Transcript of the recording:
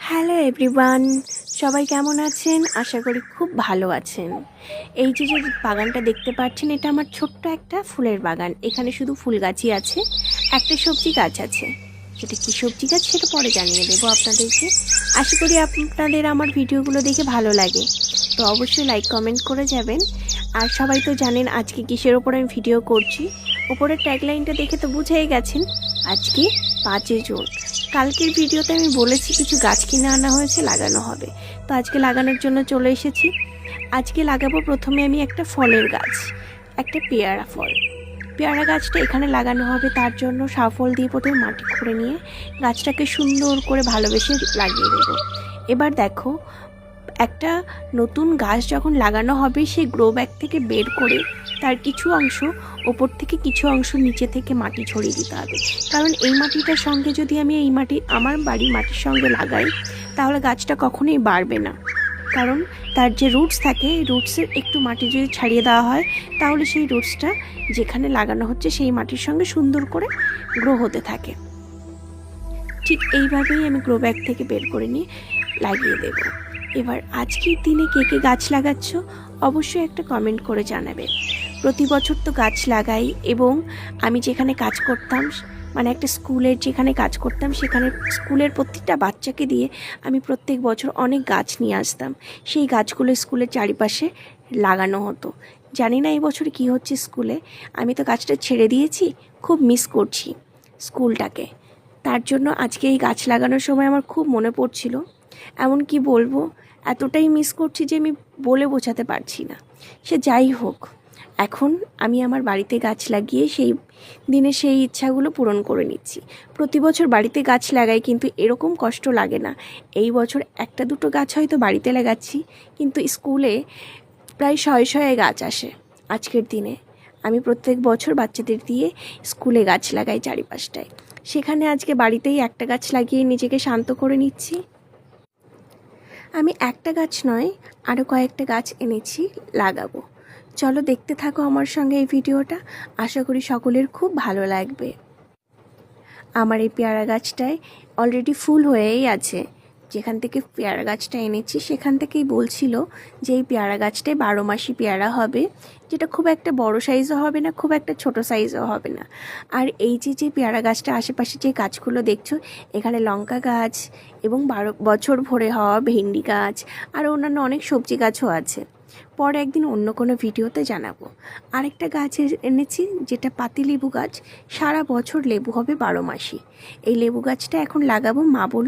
Hello everyone, সবাই কেমন আছেন? আশা করি খুব ভালো আছেন। এই যে বাগানটা দেখতে পাচ্ছেন, এটা আমার ছোট্ট একটা ফুলের বাগান। এখানে শুধু ফুল গাছই আছে, একটা সবজি গাছ আছে। সেটা কি সবজি গাছ সেটা পরে জানিয়ে দেবো আপনাদেরকে। আশা করি আপনাদের আমার ভিডিওগুলো দেখে ভালো লাগে, তো অবশ্যই লাইক কমেন্ট করে যাবেন। আর সবাই তো জানেন আজকে কিসের ওপর আমি ভিডিও করছি। ওপরের ট্যাগলাইনটা দেখে তো বুঝেই গেছেন, আজকে 5 জুন। কালকের ভিডিওতে আমি বলেছি কিছু গাছ কিনে আনা হয়েছে, লাগানো হবে। তো আজকে লাগানোর জন্য চলে এসেছি। আজকে লাগাবো প্রথমে আমি একটা ফলের গাছ, একটা পেয়ারা ফল। পেয়ারা গাছটা এখানে লাগানো হবে, তার জন্য সাফল দিয়ে প্রথমে মাটি খুঁড়ে নিয়ে গাছটাকে সুন্দর করে ভালোবেসে লাগিয়ে দেবো। এবার দেখো, একটা নতুন গাছ যখন লাগানো হবে, সেই গ্রো ব্যাগ থেকে বের করে তার কিছু অংশ ওপর থেকে, কিছু অংশ নিচে থেকে মাটি ছড়িয়ে দিতে হবে। কারণ এই মাটিটার সঙ্গে যদি আমি আমার বাড়ির মাটির সঙ্গে লাগাই, তাহলে গাছটা কখনোই বাড়বে না। কারণ তার যে রুটস থাকে, রুটসের একটু মাটি যদি ছাড়িয়ে দেওয়া হয়, তাহলে সেই রুটসটা যেখানে লাগানো হচ্ছে সেই মাটির সঙ্গে সুন্দর করে গ্রো হতে থাকে। ঠিক এইভাবেই আমি গ্রো ব্যাগ থেকে বের করে নিয়ে লাগিয়ে দেব। এবার আজকের দিনে কে কে গাছ লাগাচ্ছ অবশ্যই একটা কমেন্ট করে জানাবে। প্রতি বছর তো গাছ লাগাই, এবং আমি যেখানে কাজ করতাম, মানে একটা স্কুলের যেখানে কাজ করতাম, সেখানে স্কুলের প্রত্যেকটা বাচ্চাকে দিয়ে আমি প্রত্যেক বছর অনেক গাছ নিয়ে আসতাম। সেই গাছগুলো স্কুলের চারিপাশে লাগানো হতো। জানি না এই বছর কী হচ্ছে স্কুলে, আমি তো গাছটা ছেড়ে দিয়েছি, খুব মিস করছি স্কুলটাকে। তার জন্য আজকে এই গাছ লাগানোর সময় আমার খুব মনে পড়ছিল। এমন কি বলবো, এতটাই মিস করছি যে আমি বলে বোঝাতে পারছি না। সে যাই হোক, এখন আমি আমার বাড়িতে গাছ লাগিয়ে সেই দিনে সেই ইচ্ছাগুলো পূরণ করে নিচ্ছি। প্রতি বছর বাড়িতে গাছ লাগাই, কিন্তু এরকম কষ্ট লাগে না। এই বছর একটা দুটো গাছ হয়তো বাড়িতে লাগাচ্ছি, কিন্তু স্কুলে প্রায় শয়ে শয়ে গাছ আসে। আজকের দিনে আমি প্রত্যেক বছর বাচ্চাদের দিয়ে স্কুলে গাছ লাগাই চারিপাশটায়। সেখানে আজকে বাড়িতেই একটা গাছ লাগিয়ে নিজেকে শান্ত করে নিচ্ছি। আমি একটা গাছ নয়, আরও কয়েকটা গাছ এনেছি, লাগাবো। চলো দেখতে থাকো আমার সঙ্গে এই ভিডিওটা, আশা করি সকলের খুব ভালো লাগবে। আমার এই পেয়ারা গাছটায় অলরেডি ফুল হয়েই আছে। যেখান থেকে পেয়ারা গাছটা এনেছি সেখান থেকেই বলছিল যে এই পেয়ারা গাছটায় 12 মাসি পেয়ারা হবে, যেটা খুব একটা বড় সাইজও হবে না, খুব একটা ছোট সাইজও হবে না। আর এই যে পেয়ারা গাছটা আশেপাশে যে গাছগুলো দেখছো, এখানে লঙ্কা গাছ এবং 12 বছর ভরে হওয়া ভেন্ডি গাছ আর অন্যান্য অনেক সবজি গাছও আছে। পরে একদিন অন্য কোনো ভিডিওতে জানাবো। আরেকটা গাছ এনেছি, যেটা পাতিলেবু গাছ, সারা বছর লেবু হবে 12 মাসই। এই লেবু গাছটা এখন লাগাবো, মা বলল